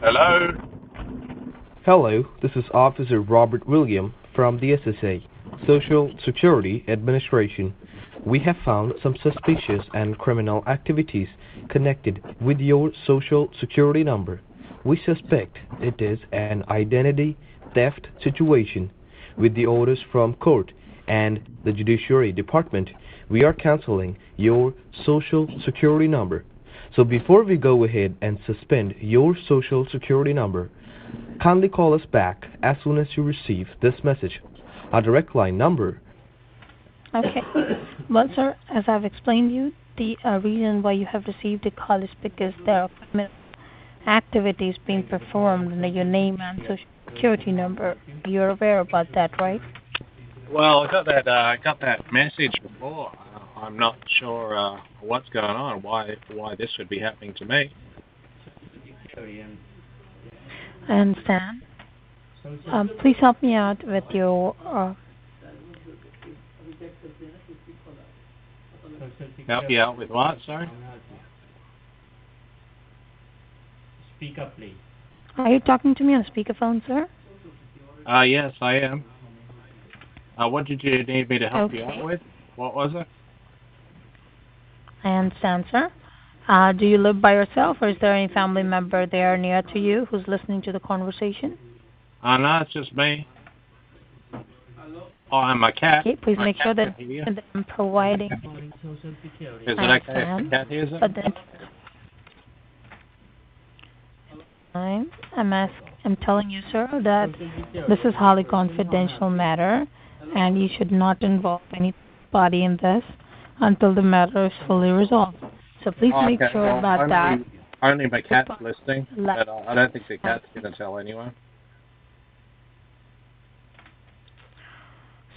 Hello? Hello, this is Officer Robert William from the SSA, Social Security Administration. We have found some suspicious and criminal activities connected with your Social Security number. We suspect it is an identity theft situation. With the orders from court and the Judiciary Department, we are canceling your Social Security number. So before we go ahead and suspend your Social Security number, kindly call us back as soon as you receive this message. Our direct line number. Okay. Well, sir, as I've explained you, the reason why you have received a call is because there are criminal activities being performed under your name and social security number. You're aware about that, right? Well, I got that message before. I'm not sure what's going on, why this would be happening to me. I understand. Please help me out with your. Help you out with what, sorry? Speak up, please. Are you talking to me on speakerphone, sir? Yes, I am. What did you need me to help you Okay. out with? What was it? I understand, sir. Do you live by yourself, or is there any family member there near to you who's listening to the conversation? No, it's just me. Oh, and my cat. Okay, please My make sure cat that can hear you. that I'm providing. Calling Social Security. Is it I okay if the understand, cat hears it? but then I'm telling you, sir, that this is highly confidential matter, and you should not involve anybody in this until the matter is fully resolved. So please Oh, make okay. sure Well, about that. only my cat's listening, Like- but I don't think the cat's going to tell anyone.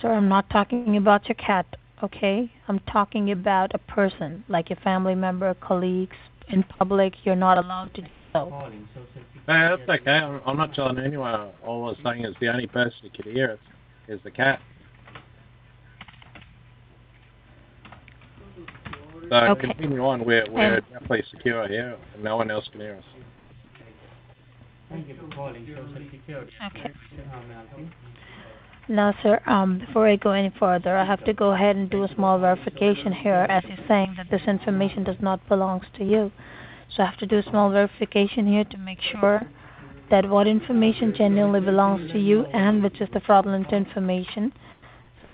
Sir, I'm not talking about your cat, okay? I'm talking about a person, like your family member, colleagues. In public, you're not allowed to do so. Calling Social Security. That's okay. I'm not telling anyone. All I was saying is the only person who could hear it is the cat. So Okay. continue on. We're And- definitely secure here, and no one else can hear us. Thank you for calling Social Security. Okay. How may I help you? Now, sir, before I go any further, I have to go ahead and do a small verification here, as you're saying that this information does not belong to you. So I have to do a small verification here to make sure that what information genuinely belongs to you and which is the fraudulent information.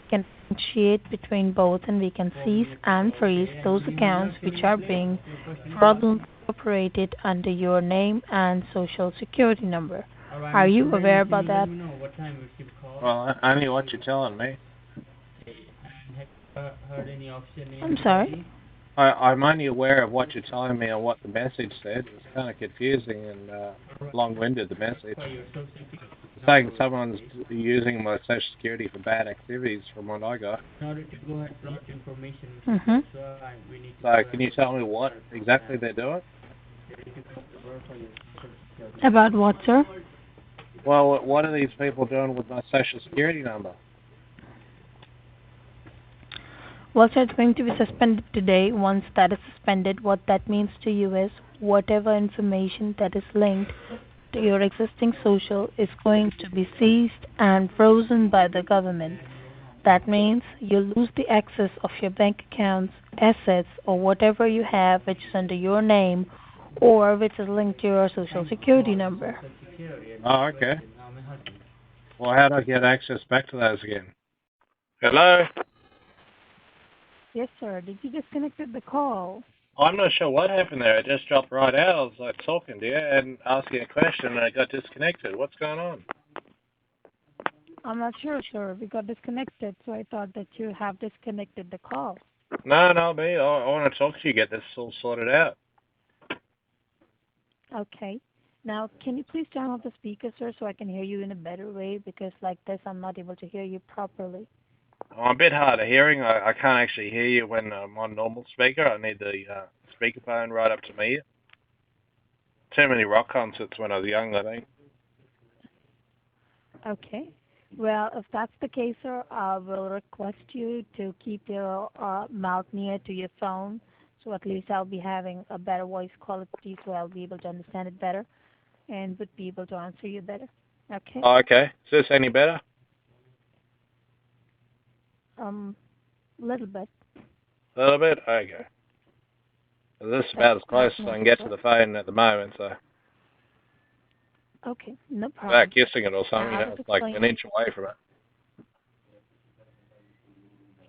We can differentiate between both, and we can seize and freeze those accounts which are being fraudulently operated under your name and social security number. Alright, Are you Mr. Williams, aware can about you let that? me know what time you received call? Well, only what you're telling me. And have you heard any officer name? I'm sorry? I'm only aware of what you're telling me and what the message said. It's kind of confusing and long-winded, the message. For your Social Security. It's saying someone's using my Social Security for bad activities from what I got. In order to go ahead and get information, Mhm. we need to So can you tell me what exactly they're doing? verify your Social Security. About what, sir? Well, what are these people doing with my Social Security number? Well, sir, it's going to be suspended today. Once that is suspended, what that means to you is whatever information that is linked to your existing social is going to be seized and frozen by the government. That means you lose the access of your bank accounts, assets, or whatever you have which is under your name or which is linked to your social security number. Social Security and Oh, okay. how may I help you? Well, how do I get access back to those again? Hello? Yes, sir. Did you disconnect the call? I'm not sure what happened there. It just dropped right out. I was like talking to you and asking a question and it got disconnected. What's going on? I'm not sure, sir. We got disconnected, so I thought that you have disconnected the call. No, me. I want to talk to you, get this all sorted out. Okay. Now, can you please turn off the speaker, sir, so I can hear you in a better way? Because like this, I'm not able to hear you properly. I'm a bit hard of hearing. I can't actually hear you when I'm on normal speaker. I need the speakerphone right up to me. Too many rock concerts when I was young, I think. Okay. Well, if that's the case, sir, I will request you to keep your mouth near to your phone, so at least I'll be having a better voice quality, so I'll be able to understand it better. and would be able to answer you better. Okay? Oh, okay. Is this any better? Little bit. A little bit? Okay. Well, this is But about as close not as I much can get to better. the phone at the moment, so Okay, no without problem. kissing it or something, I was it's like an explaining. inch away from it.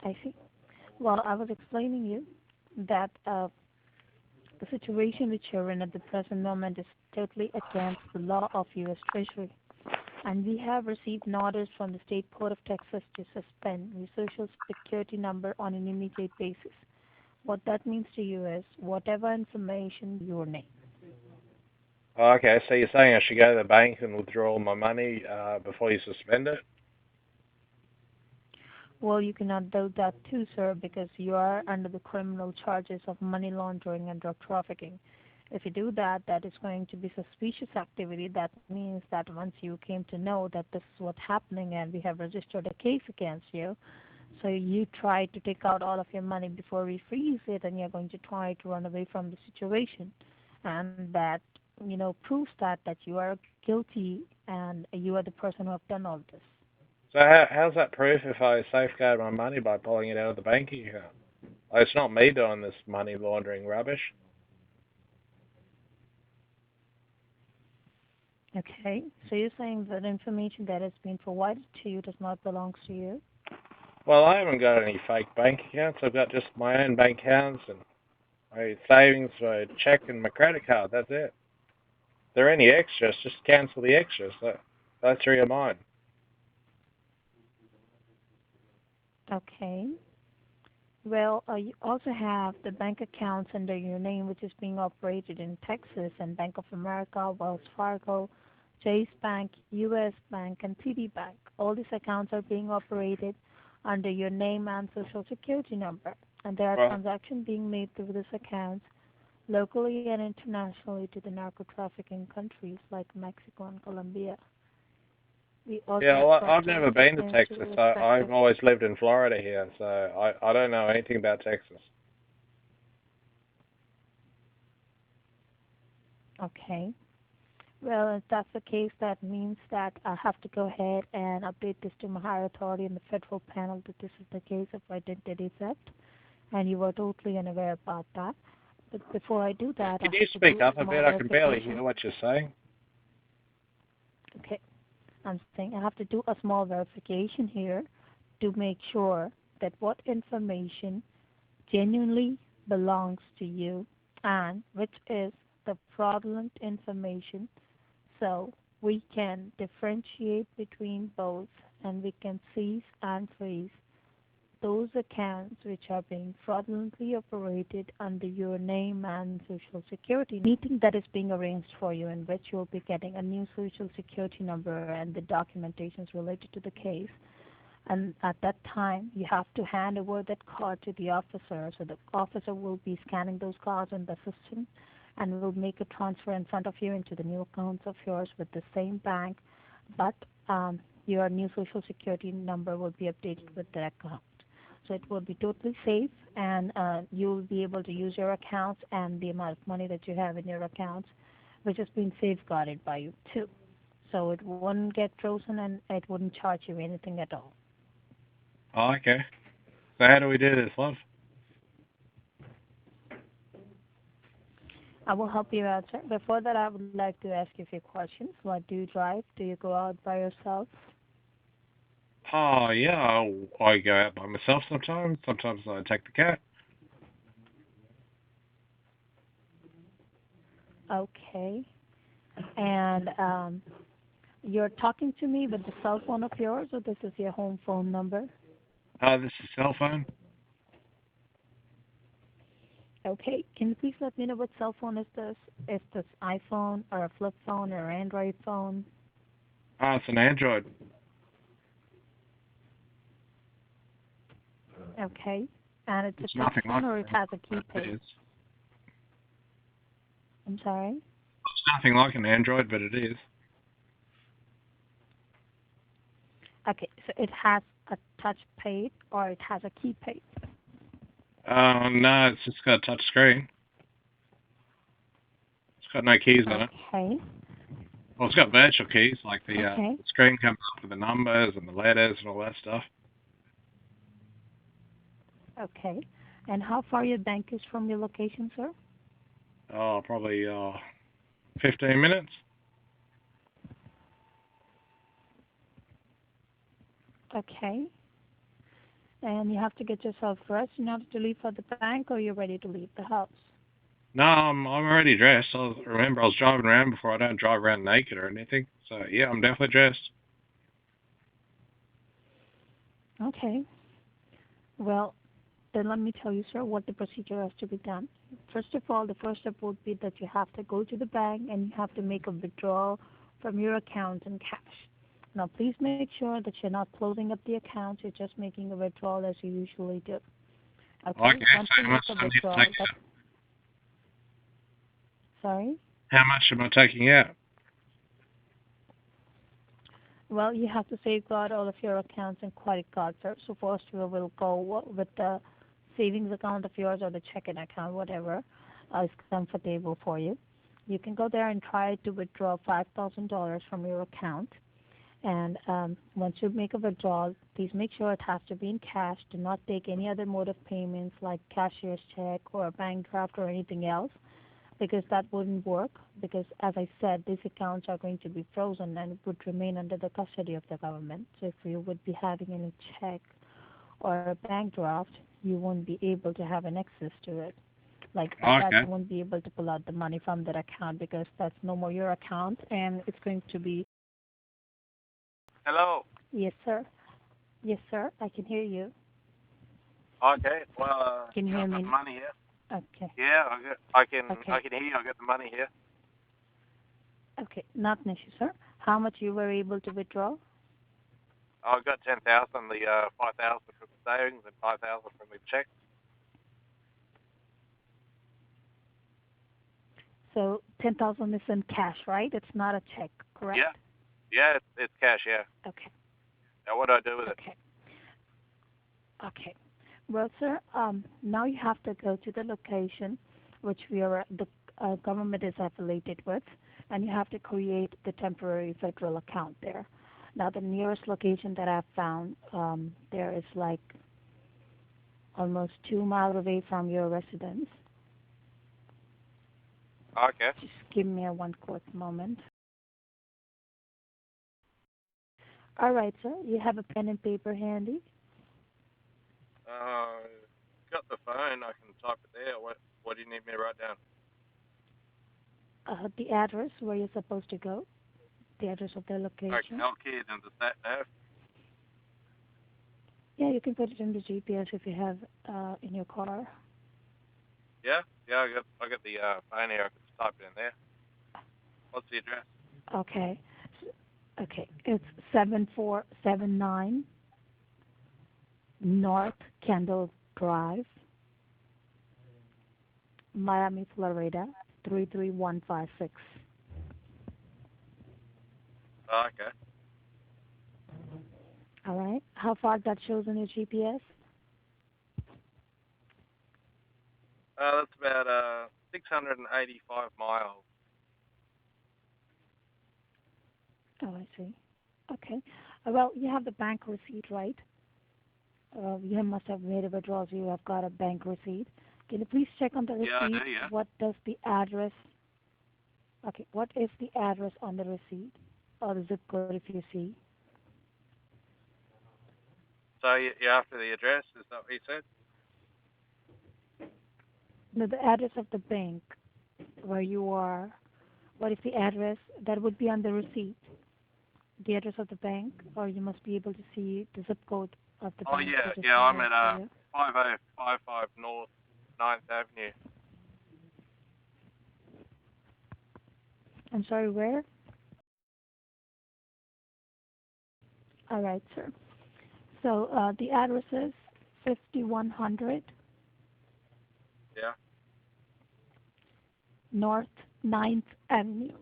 I see. Well, I was explaining you that the situation which you're in at the present moment is totally against the law of U.S. Treasury. And we have received orders from the State Court of Texas to suspend your Social Security number on an immediate basis. What that means to you is whatever information your name. Oh, okay, so you're saying I should go to the bank and withdraw my money before you suspend it? Well, you cannot do that too, sir, because you are under the criminal charges of money laundering and drug trafficking. If you do that, that is going to be suspicious activity. That means that once you came to know that this is what's happening and we have registered a case against you, so you try to take out all of your money before we freeze it and you're going to try to run away from the situation. And that, proves that you are guilty and you are the person who have done all this. So how's that proof if I safeguard my money by pulling it out of the banking account? Like, it's not me doing this money laundering rubbish. Okay, so you're saying that information that has been provided to you does not belong to you? Well, I haven't got any fake bank accounts. I've got just my own bank accounts and my savings, my check, and my credit card. That's it. If there are any extras, just cancel the extras. Those three are mine. Okay. Well, you also have the bank accounts under your name, which is being operated in Texas, and Bank of America, Wells Fargo, Chase Bank, U.S. Bank, and TD Bank. All these accounts are being operated under your name and Social Security number, and there are Right. transactions being made through these accounts locally and internationally to the narco trafficking countries like Mexico and Colombia. We also Yeah, have well, I've cross-border never been to shipments to the Texas. I've respective. always lived in Florida here, so I don't know anything about Texas. Okay. Well, if that's the case, that means that I have to go ahead and update this to my higher authority in the federal panel that this is the case of identity theft, and you were totally unaware about that. But before I do that, I Can you have to speak do a up a small bit? I can barely verification. hear what you're saying. Okay, I'm saying I have to do a small verification here to make sure that what information genuinely belongs to you and which is the fraudulent information, so we can differentiate between both and we can seize and freeze those accounts which are being fraudulently operated under your name and social security. Meeting that is being arranged for you in which you'll be getting a new social security number and the documentations related to the case. And at that time, you have to hand over that card to the officer. So the officer will be scanning those cards in the system and will make a transfer in front of you into the new accounts of yours with the same bank. But your new social security number will be updated with that account. So it will be totally safe, and you will be able to use your accounts and the amount of money that you have in your accounts, which has been safeguarded by you too. So it wouldn't get frozen and it wouldn't charge you anything at all. Oh, okay. So how do we do this, love? I will help you out, sir. Before that, I would like to ask you a few questions. What do you drive? Do you go out by yourself? Oh, yeah, I go out by myself sometimes. Sometimes I take the cat. Okay. And you're talking to me with the cell phone of yours, or this is your home phone number? This is cell phone. Okay. Can you please let me know what cell phone is this? Is this iPhone or a flip phone or Android phone? It's an Android. Okay. And it's It's a touch nothing phone like or it has a it keypad? is. I'm sorry? It's nothing like an Android, but it is. Okay. So it has a touch pad or it has a keypad? No, it's just got a touch screen. It's got no keys on it. Okay. Well, it's got virtual keys, like the Okay. screen comes up with the numbers and the letters and all that stuff. Okay. And how far your bank is from your location, sir? Oh, probably 15 minutes. Okay. And you have to get yourself dressed in order to leave for the bank, or you're ready to leave the house? No, I'm already dressed. Remember, I was driving around before. I don't drive around naked or anything. So, yeah, I'm definitely dressed. Okay. Well, then let me tell you, sir, what the procedure has to be done. First of all, the first step would be that you have to go to the bank and you have to make a withdrawal from your account in cash. Now, please make sure that you're not closing up the account. You're just making a withdrawal as you usually do. Okay. Okay, Once so you how make much a do I need to withdrawal, take out? sorry. How much am I taking out? Well, you have to safeguard all of your accounts and credit cards, sir. So first we will go with the savings account of yours or the checking account, whatever is comfortable for you. You can go there and try to withdraw $5,000 from your account. And once you make a withdrawal, please make sure it has to be in cash. Do not take any other mode of payments like cashier's check or a bank draft or anything else, because that wouldn't work. Because as I said, these accounts are going to be frozen and would remain under the custody of the government. So if you would be having any check or a bank draft, you won't be able to have an access to it. Like that, Okay. you won't be able to pull out the money from that account because that's no more your account, and it's going to be. Hello. Yes, sir. Yes, sir. I can hear you. Okay. Well, Can you hear I've got me? the money here. Okay. Yeah, I can Okay. hear you. I got the money here. Okay. Not an issue, sir. How much you were able to withdraw? I've got 10,000, the 5,000 from the savings and 5,000 from the check. So 10,000 is in cash, right? It's not a check, correct? Yeah. Yeah, it's cash. Yeah. Okay. Now, what do I do with it? Okay. Okay. Well, sir, now you have to go to the location which the government is affiliated with, and you have to create the temporary federal account there. Now, the nearest location that I've found, there is like almost 2 miles away from your residence. Okay. Just give me one quick moment. All right, sir. You have a pen and paper handy? Got the phone. I can type it there. What do you need me to write down? The address where you're supposed to go, the address of the location. Okay, Elkid and the sat nav. Yeah, you can put it in the GPS if you have in your car. Yeah. Yeah, I got the phone here. I can just type it in there. What's the address? Okay. Okay. It's 7479 North Kendall Drive, Miami, Florida 33156. Okay. All right. How far that shows on your GPS? That's about 685 miles. Oh, I see. Okay. Well, you have the bank receipt, right? You must have made a withdrawal, so you have got a bank receipt. Can you please check on the receipt? Yeah, I do, yeah. What does the address? Okay, what is the address on the receipt or the zip code if you see? So you're after the address? Is that what you said? No, the address of the bank where you are. What is the address that would be on the receipt? The address of the bank, or you must be able to see the zip code of the Oh, bank. yeah. which is Yeah, I'm nearest at to you. 5055 North 9th Avenue. I'm sorry, where? All right, sir. So the address is 5100 Yeah. North 9th Avenue,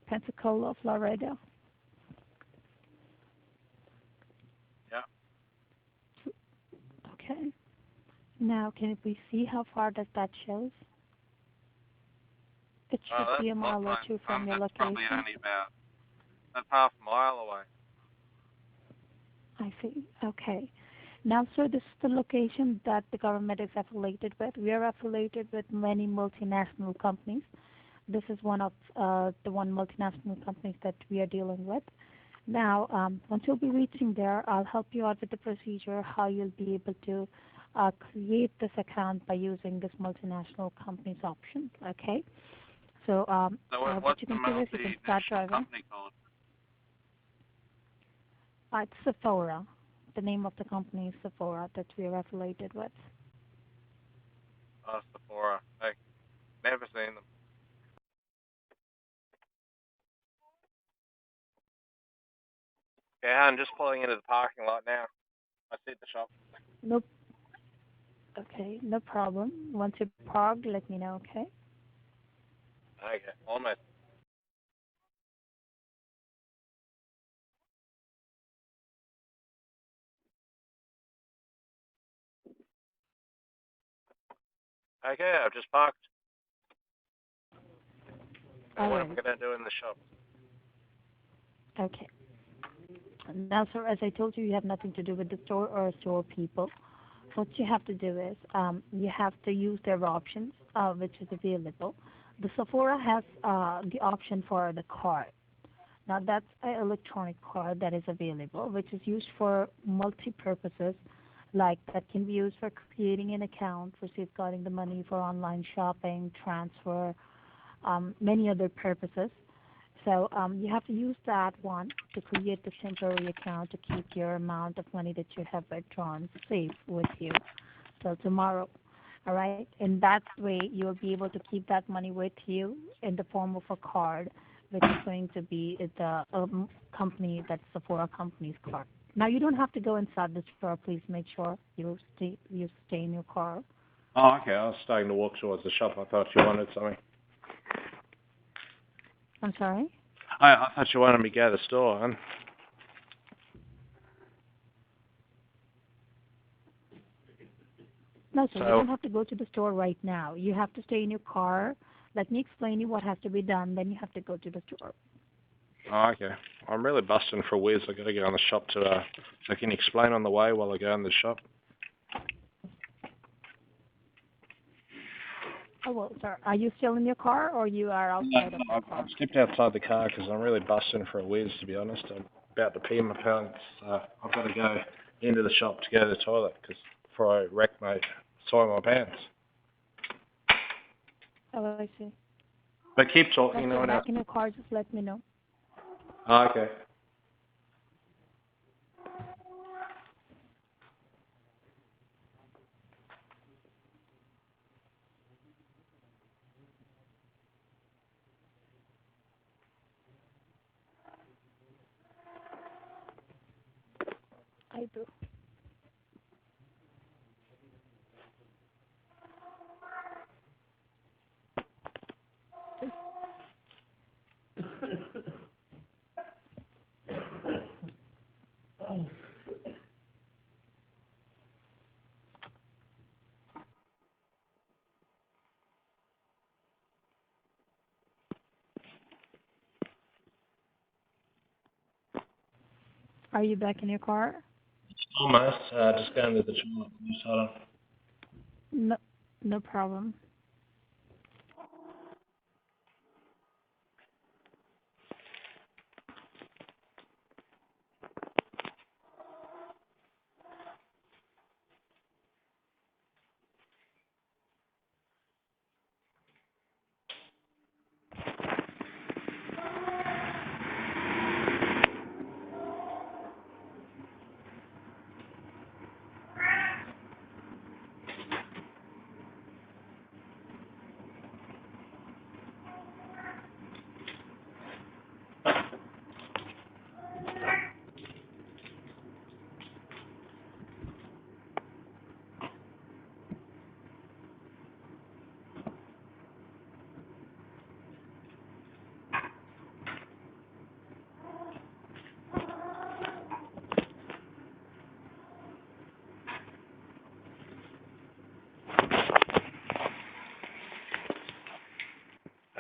Pensacola, Florida. Yeah. Okay. Now, can you please see how far does that shows? It should Oh, be that's a a lot, mile or mate. two from your That's probably location. only about that's half a mile away. I see. Okay. Now, sir, this is the location that the government is affiliated with. We are affiliated with many multinational companies. This is one of the one multinational companies that we are dealing with. Now, once you'll be reaching there, I'll help you out with the procedure, how you'll be able to create this account by using this multinational company's option. Okay? So, So what what's you the can do is you can start multinational driving. company called? It's Sephora. The name of the company is Sephora that we are affiliated with. Oh, Sephora. Hey, never seen them. Yeah, I'm just pulling into the parking lot now. I see the shop. Nope. Okay, no problem. Once you're parked, let me know, okay? Okay, almost. Okay, I've just parked. Now what am I Alright. gonna do in the shop? Okay. Now, sir, as I told you, you have nothing to do with the store or store people. What you have to do is you have to use their options, which is available. The Sephora has the option for the card. Now, that's an electronic card that is available, which is used for multi-purposes, like that can be used for creating an account, for safeguarding the money, for online shopping, transfer, many other purposes. So you have to use that one to create the temporary account to keep your amount of money that you have withdrawn safe with you till tomorrow. All right? In that way, you'll be able to keep that money with you in the form of a card, which is going to be the company, that's Sephora company's card. Now, you don't have to go inside the store. Please make sure you stay in your car. Oh, okay. I was starting to walk towards the shop. I thought you wanted something. I'm sorry? I thought you wanted me to go to the store, huh? No, sir, you So, don't have to go to the store right now. You have to stay in your car. Let me explain you what has to be done. Then you have to go to the store. oh, okay. I'm really busting for whiz. I gotta get on the shop to, so can you explain on the way while I go in the shop? Oh, well, sir, are you still in your car or you are outside of your car? I've stepped outside the car because I'm really busting for a whiz, to be honest. I'm about to pee my pants. I've got to go into the shop to go to the toilet because before I wreck soil my pants. Oh, I see. But keep Once talking, no you're one else. back in your car, just let me know. Oh, okay. I do. Are you back in your car? Almost. Just going to the toilet. Just hold on. No, no problem.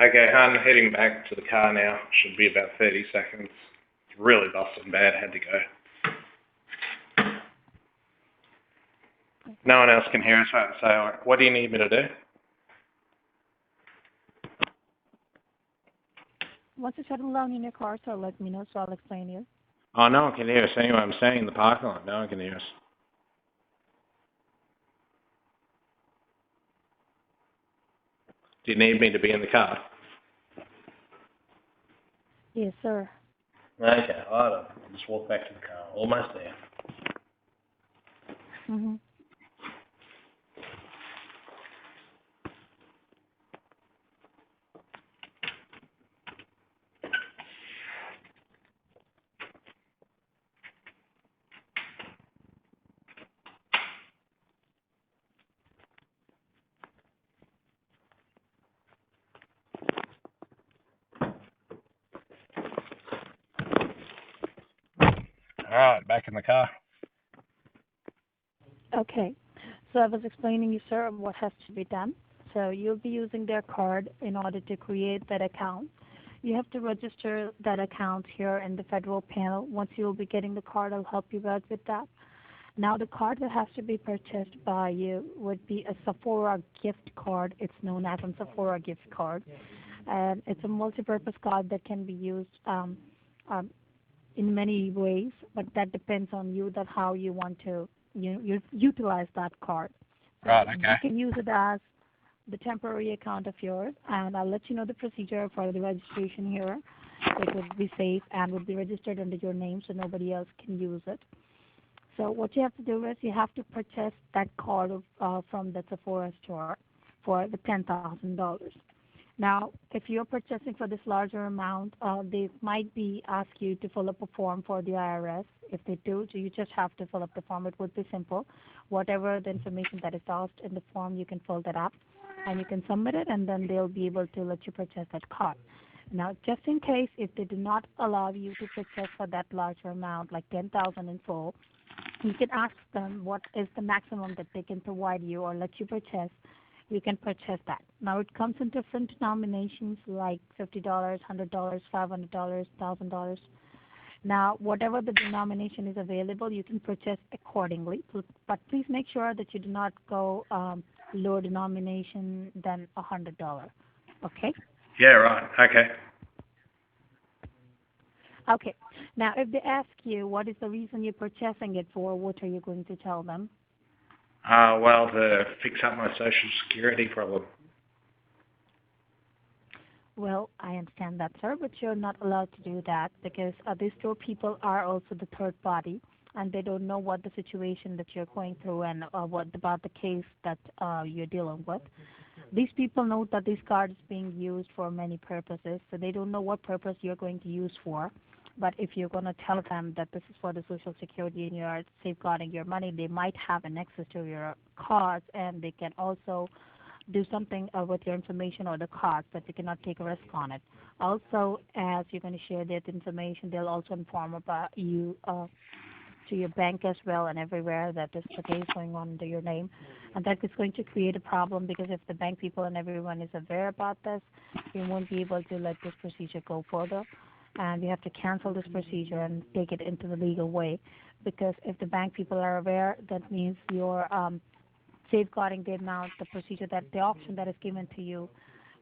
Okay, hun, heading back to the car now. Should be about 30 seconds. It's really busted bad, had to go. No one else can hear us, so what do you need me to do? Once you settle down in your car, so let me know, so I'll explain you. Oh, no one can hear us anyway. I'm staying in the parking lot. No one can hear us. Do you need me to be in the car? Yes, sir. Okay, hold on. I'll just walk back to the car. Almost there. Mm-hmm. Alright, back in the car. Okay. So I was explaining you, sir, what has to be done. So you'll be using their card in order to create that account. You have to register that account here in the federal panel. Once you'll be getting the card, I'll help you out with that. Now, the card that has to be purchased by you would be a Sephora gift card. It's known as a Sephora gift card. And it's a multi-purpose card that can be used in many ways, but that depends on you, that how you want to you utilize that card. So Right, okay. you can use it as the temporary account of yours, and I'll let you know the procedure for the registration here. It would be safe and would be registered under your name, so nobody else can use it. So what you have to do is you have to purchase that card from the Sephora store for the $10,000. Now, if you're purchasing for this larger amount, they might be ask you to fill up a form for the IRS. If they do, so you just have to fill up the form. It would be simple. Whatever the information that is asked in the form, you can fill that up, and you can submit it, and then they'll be able to let you purchase that card. Now, just in case if they do not allow you to purchase for that larger amount, like $10,000 in full, you can ask them what is the maximum that they can provide you or let you purchase. You can purchase that. Now, it comes in different denominations like $50, $100, $500, $1,000. Now, whatever the denomination is available, you can purchase accordingly. But please make sure that you do not go lower denomination than $100. Okay? Yeah, right. Okay. Okay. Now, if they ask you what is the reason you're purchasing it for, what are you going to tell them? Well, to fix up my social security problem. Well, I understand that, sir, but you're not allowed to do that because these store people are also the third party, and they don't know what the situation that you're going through and what about the case that you're dealing with. These people know that this card is being used for many purposes, so they don't know what purpose you're going to use for. But if you're going to tell them that this is for the Social Security and you're safeguarding your money, they might have an access to your cards, and they can also do something with your information or the cards, but you cannot take a risk on it. Also, as you're going to share that information, they'll also inform about you to your bank as well and everywhere that this case going on under your name. And that is going to create a problem because if the bank people and everyone is aware about this, you won't be able to let this procedure go further. And you have to cancel this procedure and take it into the legal way. Because if the bank people are aware, that means you're safeguarding the amount, the procedure that the option that is given to you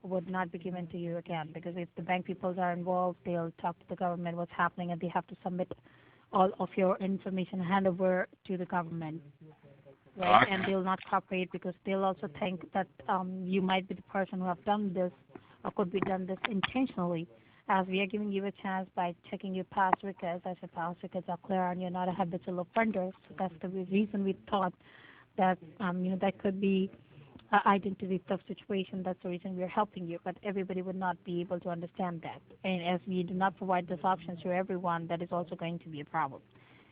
would not be given to you again. Because if the bank people are involved, they'll talk to the government what's happening, and they have to submit all of your information, hand over to the government. Right? Okay. And they'll not cooperate because they'll also think that you might be the person who have done this or could be done this intentionally. As we are giving you a chance by checking your past records, as your past records are clear and you're not a habitual offender, so that's the reason we thought that that could be an identity theft situation. That's the reason we're helping you, but everybody would not be able to understand that. And as we do not provide these options to everyone, that is also going to be a problem.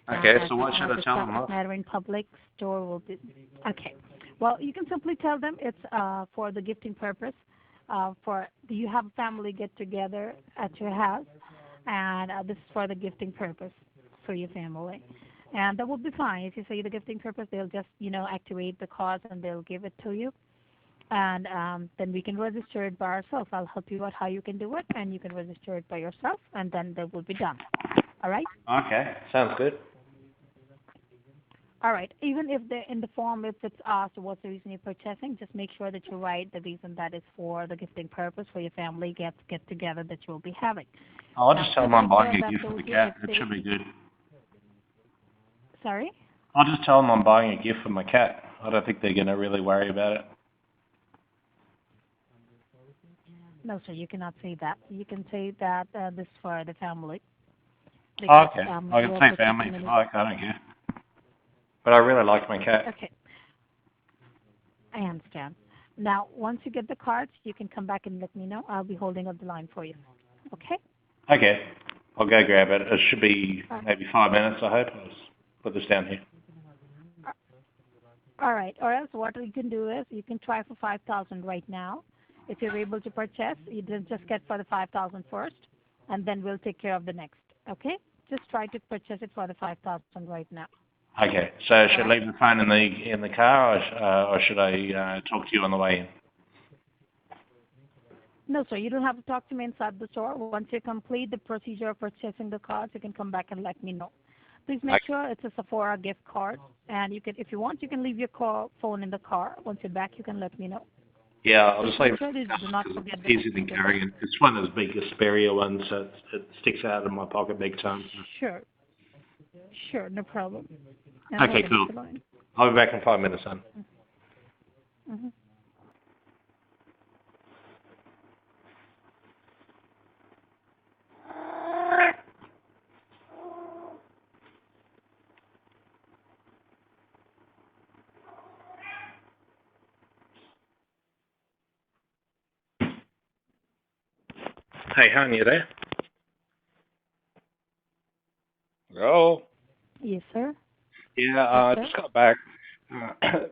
Okay, so what should I tell them? Matter in public store will be okay. Well, you can simply tell them it's for the gifting purpose. You have a family get together at your house, and this is for the gifting purpose for your family, and that will be fine. If you say the gifting purpose, they'll just activate the cards and they'll give it to you. and then we can register it by ourselves. I'll help you out how you can do it, and you can register it by yourself, and then that will be done. All right? Okay, sounds good. All right. Even if in the form, if it's asked what's the reason you're purchasing, just make sure that you write the reason that is for the gifting purpose for your family get together that you'll be having. I'll Now, just tell just them I'm make sure, buying as a gift I've for the told you, cat. if It should be good. sorry. I'll just tell them I'm buying a gift for my cat. I don't think they're going to really worry about it. No, sir, you cannot say that. You can say that this is for the family. Oh, Because, okay. I can you're say family purchasing if it. you like. I don't care. But I really like my cat. Okay, I understand. Now, once you get the cards, you can come back and let me know. I'll be holding up the line for you. Okay? Okay. I'll go grab it. It should be All right. maybe 5 minutes, I hope. I'll just put this down here. All right. Or else what you can do is you can try for 5,000 right now. If you're able to purchase, you just get for the 5,000 first, and then we'll take care of the next. Okay? Just try to purchase it for the 5,000 right now. Okay. So should I leave the phone in the car, or should I talk to you on the way in? No, sir. You don't have to talk to me inside the store. Once you complete the procedure of purchasing the cards, you can come back and let me know. Please make sure it's a Sephora gift card, and you can, if you want, you can leave your phone in the car. Once you're back, you can let me know. Yeah, I'll just leave Make sure it that you do not forget it's easy to carry. And it's one of those big Asperia ones, so it sticks out in my pocket big time. Sure. Sure, no problem. Okay, cool. I'll be back in 5 minutes, son. Mm-hmm. Hey, hon, you there? Hello? Yes, sir. Yeah, I Yes, just got back.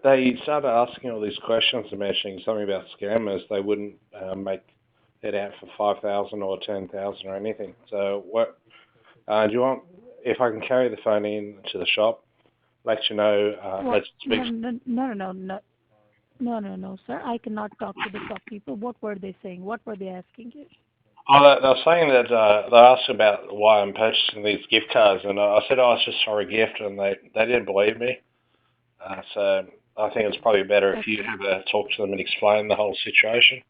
They started asking all these questions and mentioning something about scammers. They wouldn't make it out for 5,000 or 10,000 or anything. So what? Do you want if I can carry the phone in to the shop? Let you know. Let's speak. No, sir. I cannot talk to the shop people. What were they saying? What were they asking you? Oh, they were saying that they asked about why I'm purchasing these gift cards, and I said, "Oh, it's just for a gift," and they didn't believe me. So I think it's probably better if you have a talk to them and explain the whole situation.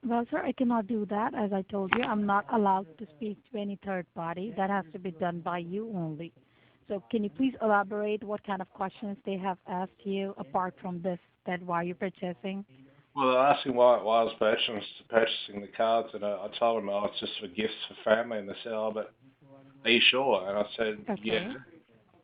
Well, sir, I cannot do that. As I told you, I'm not allowed to speak to any third party. That has to be done by you only. So can you please elaborate what kind of questions they have asked you apart from this, that why you're purchasing? Well, they're asking why I was purchasing the cards, and I told them, "Oh, it's just for gifts for family," and they said, "Oh, but are you sure?" And I said, Okay. "Yeah."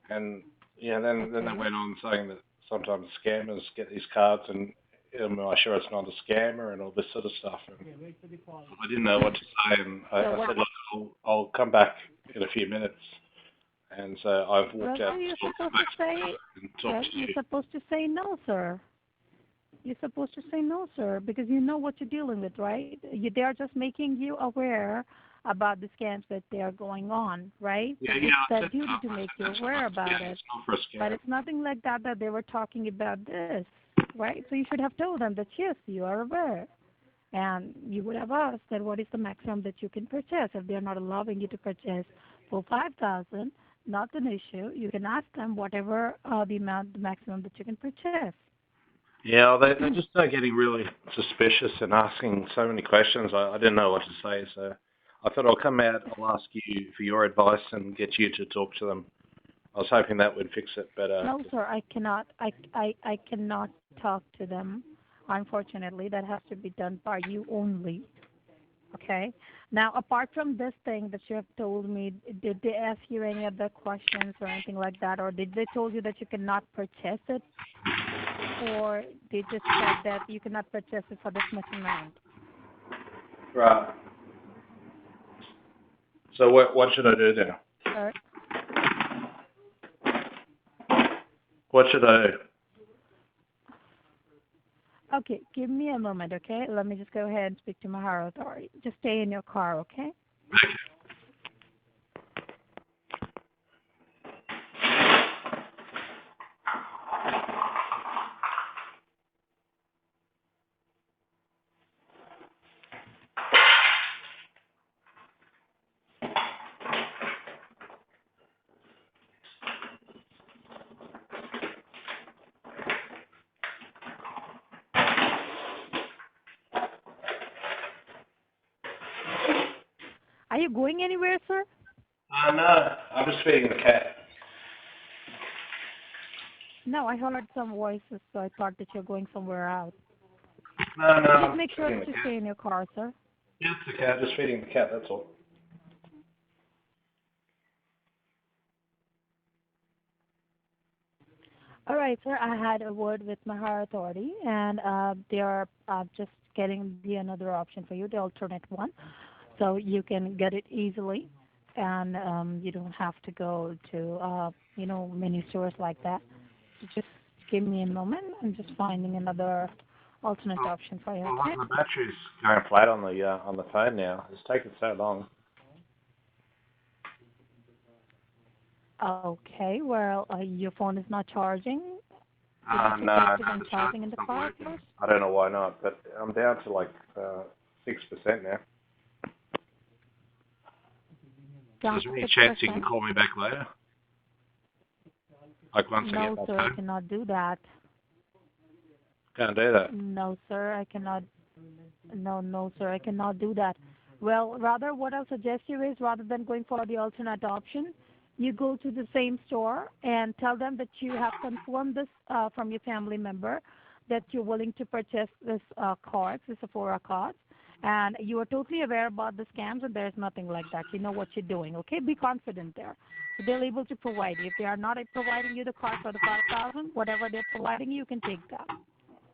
And yeah, then they went on saying that sometimes scammers get these cards, and am I sure it's not a scammer and all this sort of stuff. And I didn't know what to say, and I said, "Look, I'll come back in a few minutes." And so I've walked out You're and supposed to say, talked to you're you. supposed to say no, sir. You're supposed to say no, sir, because you know what you're dealing with, right? They are just making you aware about the scams that they are going on, right? Yeah, It's I their said duty no. to make you That's aware not about scam. it. It's not for a scam. But it's nothing like that that they were talking about this, right? So you should have told them that yes, you are aware. And you would have asked that what is the maximum that you can purchase. If they're not allowing you to purchase for 5,000, not an issue. You can ask them whatever the maximum that you can purchase. Yeah, they just start getting really suspicious and asking so many questions. I didn't know what to say, so I thought I'll come out. I'll ask you for your advice and get you to talk to them. I was hoping that would fix it better. No, sir, I cannot. I cannot talk to them. Unfortunately, that has to be done by you only. Okay. Now, apart from this thing that you have told me, did they ask you any other questions or anything like that, or did they told you that you cannot purchase it, or they just said that you cannot purchase it for this much amount? Right. So what should I do now? Sir? What should I do? Okay, give me a moment, okay? Let me just go ahead and speak to my higher authority. Just stay in your car, okay? Are you going anywhere, sir? No, I'm just feeding the cat. No, I heard some voices, so I thought that you're going somewhere else. No, Just I'm make sure feeding that the you cat. stay in your car, sir. Yeah, it's the cat. Just feeding the cat. That's all. All right, sir. I had a word with my higher authority, and they are just getting the another option for you, the alternate one, so you can get it easily, and you don't have to go to many stores like that. So just give me a moment. I'm just finding another alternate option for you. Well, Okay. the battery's going flat on the phone now. It's taken so long. Okay. Well, your phone is not charging. Did you No, check no, on the charging in charger's the not car working. first? I don't know why not, but I'm down to like 6% now. Down Is to there any chance you can 6%? call me back later? Like once I No, get my sir. I phone? cannot do that. Can't do that. No, sir. I cannot. No, sir. I cannot do that. Well, rather, what I'll suggest you is rather than going for the alternate option, you go to the same store and tell them that you have confirmed this from your family member that you're willing to purchase this cards, the Sephora cards, and you are totally aware about the scams and there's nothing like that. You know what you're doing, okay? Be confident there. So they're able to provide you. If they are not providing you the card for the 5,000, whatever they're providing you, you can take that.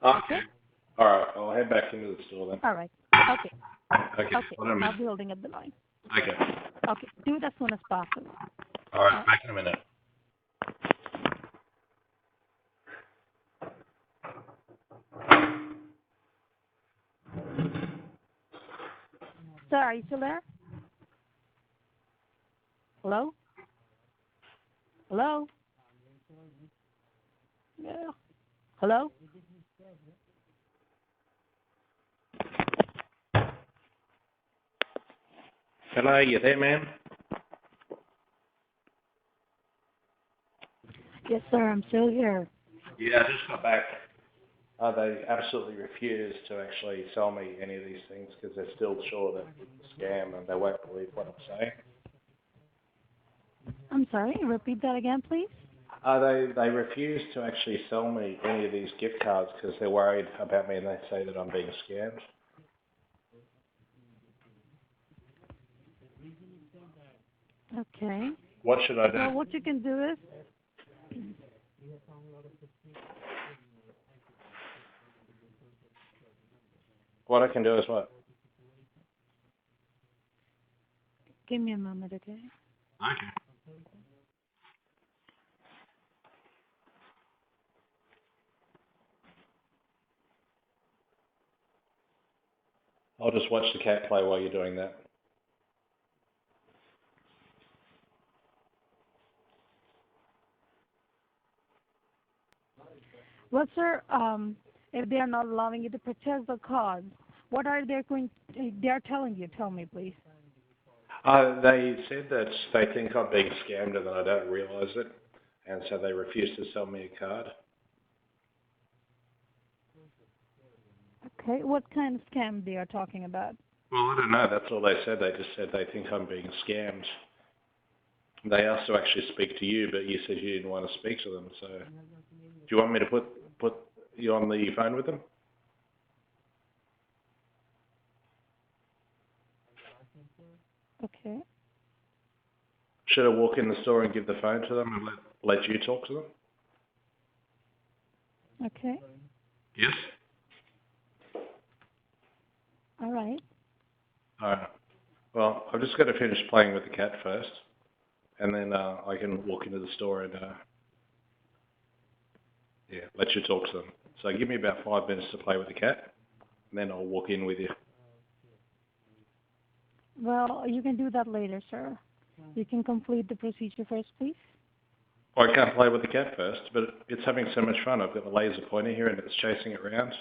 Okay. All right. I'll head back into the store then. All right. Okay. Okay. Okay. Hold on a I'll minute. be holding up the line. Okay. Okay. Do it as soon as possible. All right. Back in a minute. Sir, are you still there? Hello? Hello? Yeah. Hello? Hello, you there, ma'am? Yes, sir. I'm still here. Yeah, I just got back. They absolutely refuse to actually sell me any of these things because they're still sure that it's a scam and they won't believe what I'm saying. I'm sorry. Repeat that again, please. They refuse to actually sell me any of these gift cards because they're worried about me and they say that I'm being scammed. Okay. What should I do? Well, what you can do is, What I can do is what? give me a moment, okay? Okay. I'll just watch the cat play while you're doing that. Well, sir, if they are not allowing you to purchase the cards, what are they are telling you? Tell me, please. They said that they think I'm being scammed and that I don't realise it, and so they refuse to sell me a card. Okay. What kind of scam they are talking about? Well, I don't know. That's all they said. They just said they think I'm being scammed. They asked to actually speak to you, but you said you didn't want to speak to them. So, do you want me to put you on the phone with them? Okay. Should I walk in the store and give the phone to them and let you talk to them? Okay. Yes. All right. All right. Well, I've just got to finish playing with the cat first, and then I can walk into the store and let you talk to them. So give me about 5 minutes to play with the cat, and then I'll walk in with you. Well, you can do that later, sir. You can complete the procedure first, please. Well, I can't play with the cat first, but it's having so much fun. I've got the laser pointer here and it's chasing it around.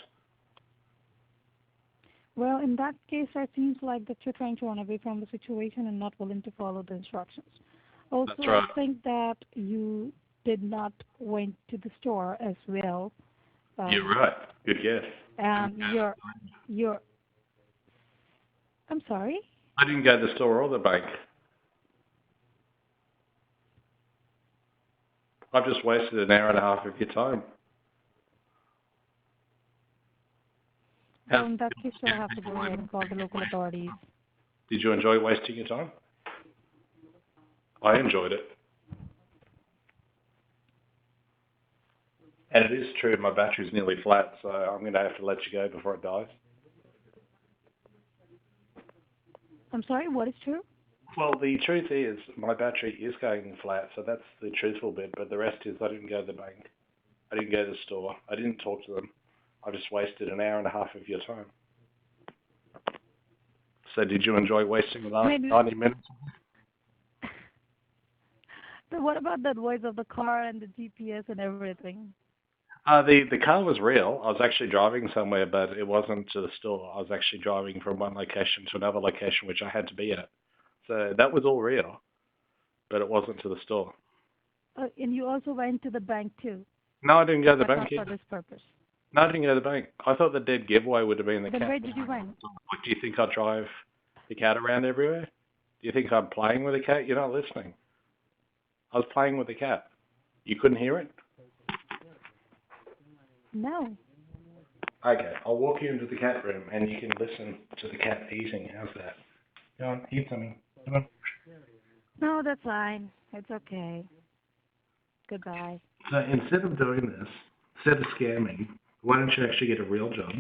Well, in that case, it seems like that you're trying to run away from the situation and not willing to follow the instructions. Also, That's right. I think that you did not went to the store as well. You're right. Good guess. And you're. I'm sorry. I didn't go to the store or the bank. I've just wasted an hour and a half of your time. So in that case, you'll have to go ahead and call the local authorities. Did you enjoy wasting your time? I enjoyed it. And it is true, my battery's nearly flat, so I'm going to have to let you go before it dies. I'm sorry, what is true? Well, the truth is, my battery is going flat, so that's the truthful bit, but the rest is I didn't go to the bank. I didn't go to the store. I didn't talk to them. I just wasted an hour and a half of your time. So did you enjoy wasting the last 90 minutes? So what about the voice of the car and the GPS and everything? The car was real. I was actually driving somewhere, but it wasn't to the store. I was actually driving from one location to another location, which I had to be at. So that was all real, but it wasn't to the store. And you also went to the bank too? No, I didn't go to the But bank not either. for this purpose. No, I didn't go to the bank. I thought the dead giveaway would have been the Then cat. where did you went? Like, do you think I drive the cat around everywhere? Do you think I'm playing with the cat? You're not listening. I was playing with the cat. You couldn't hear it? No. Okay, I'll walk you into the cat room and you can listen to the cat eating. How's that? Go on, eat something. Come on. No, that's fine. It's okay. Goodbye. So instead of doing this, instead of scamming, why don't you actually get a real job